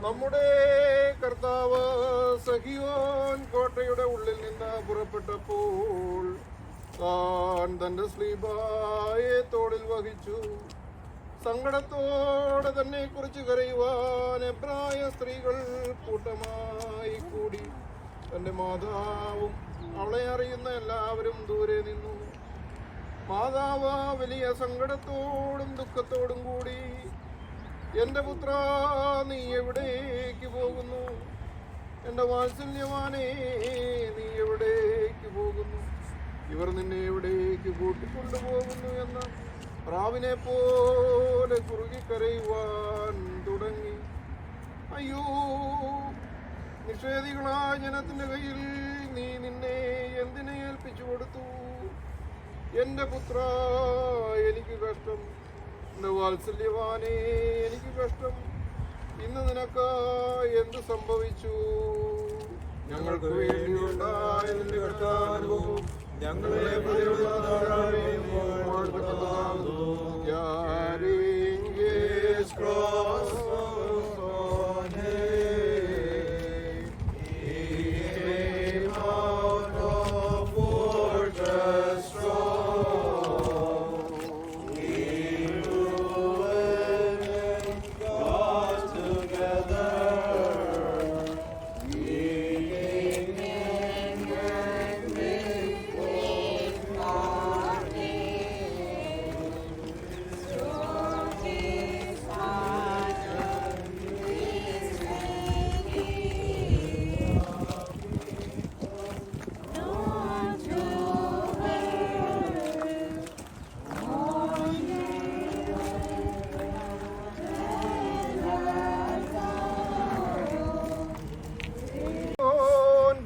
നമ്മുടെ കർത്താവ് സഹിയോൻ കോട്ടയുടെ ഉള്ളിൽ നിന്ന് പുറപ്പെട്ടപ്പോൾ താൻ തന്റെ സ്ലീബായെ തോളിൽ വഹിച്ചു. സങ്കടത്തോടെ തന്നെ കുറിച്ച് കരയുവാൻ എബ്രായ സ്ത്രീകൾ കൂട്ടമായി കൂടി. തന്റെ മാതാവും അവളെ അറിയുന്ന എല്ലാവരും ദൂരെ നിന്നു. മാതാവ് വലിയ സങ്കടത്തോടും ദുഃഖത്തോടും കൂടി, എന്റെ പുത്ര, നീ എവിടേക്ക് പോകുന്നു? എന്റെ വാത്സല്യവാനേ, നീ എവിടേക്ക് പോകുന്നു? ഇവർ നിന്നെ എവിടേക്ക് കൂട്ടിക്കൊണ്ടുപോകുന്നു എന്ന് പ്രാവിനെ പോലെ കുറുകിക്കരയുവാൻ തുടങ്ങി. അയ്യോ, നിഷേധികളായ ജനത്തിന്റെ കയ്യിൽ നീ നിന്നെ എന്തിനെ ഏൽപ്പിച്ചു കൊടുത്തു? എന്റെ പുത്ര, എനിക്ക് കഷ്ടം. എന്റെ വാത്സല്യവാനേ, എനിക്ക് കഷ്ടം. ഇന്ന് നിനക്ക് എന്ത് സംഭവിച്ചു? ഞങ്ങൾക്ക് വേണ്ടിയുണ്ടായ നിന്റെ കഷ്ടാനുഭവം ഞങ്ങളെ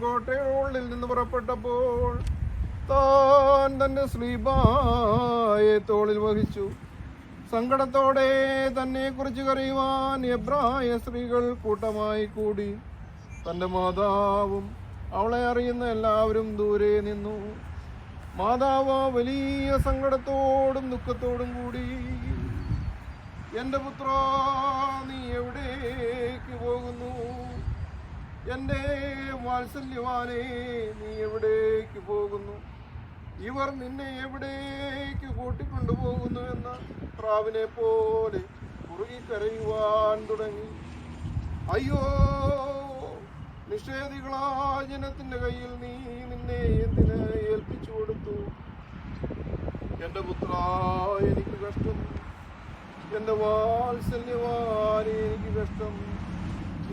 കോട്ടയുടെ നിന്ന് പുറപ്പെട്ടപ്പോൾ താൻ തന്റെ സ്ലീബായെ തോളിൽ വഹിച്ചു. സങ്കടത്തോടെ തന്നെ കുറിച്ച് കരയുവാൻ എബ്രായ സ്ത്രീകൾ കൂട്ടമായി കൂടി. തന്റെ മാതാവും അവളെ അറിയുന്ന എല്ലാവരും ദൂരെ നിന്നു. മാതാവ് വലിയ സങ്കടത്തോടും ദുഃഖത്തോടും കൂടി, എന്റെ പുത്ര, നീ എവിടേക്ക് പോകുന്നു? എന്റെ വാത്സല്യവാനേ, നീ എവിടേക്ക് പോകുന്നു? ഇവർ നിന്നെ എവിടേക്ക് കൂട്ടിക്കൊണ്ടുപോകുന്നു എന്ന് പ്രാവിനെ പോലെ കുറുകിക്കരയുവാൻ തുടങ്ങി. അയ്യോ, നിഷേധികളായ ജനത്തിന്റെ കയ്യിൽ നീ നിന്നെ എന്തിന് ഏൽപ്പിച്ചു കൊടുത്തു? എന്റെ പുത്ര, എനിക്ക് കഷ്ടം. എന്റെ വാത്സല്യവാനേ, എനിക്ക് കഷ്ടം.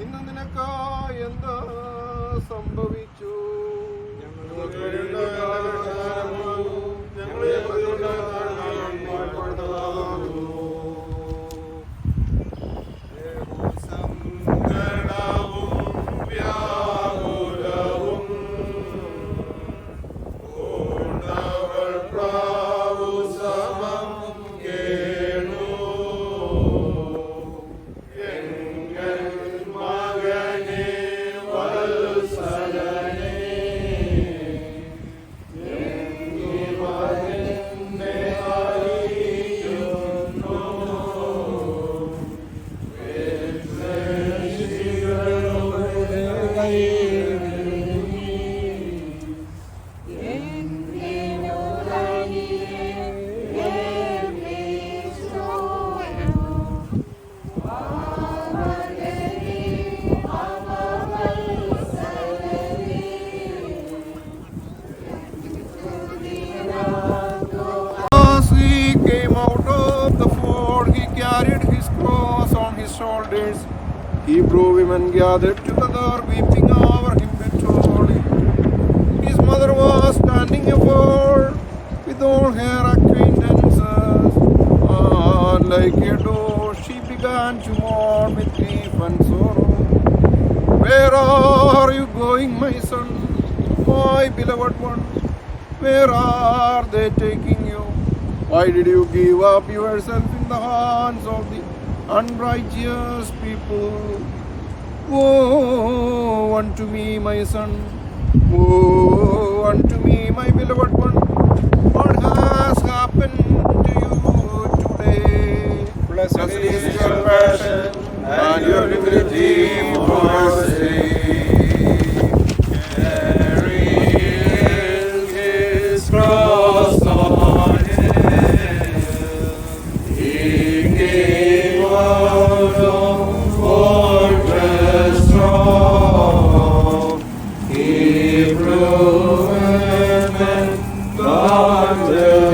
ഇന്ന് നിനക്ക് എന്താ സംഭവിച്ചു? Shoulders. Hebrew women gathered together, weeping over him bitterly. His mother was standing afar with all her acquaintances, and like a doe, she began to mourn with grief and sorrow. Where are you going, my son, my beloved one? Where are they taking you? Why did you give up yourself in the hands of the unrighteous people? Woe unto me, my son. Woe unto me, my beloved one. What has happened Amen.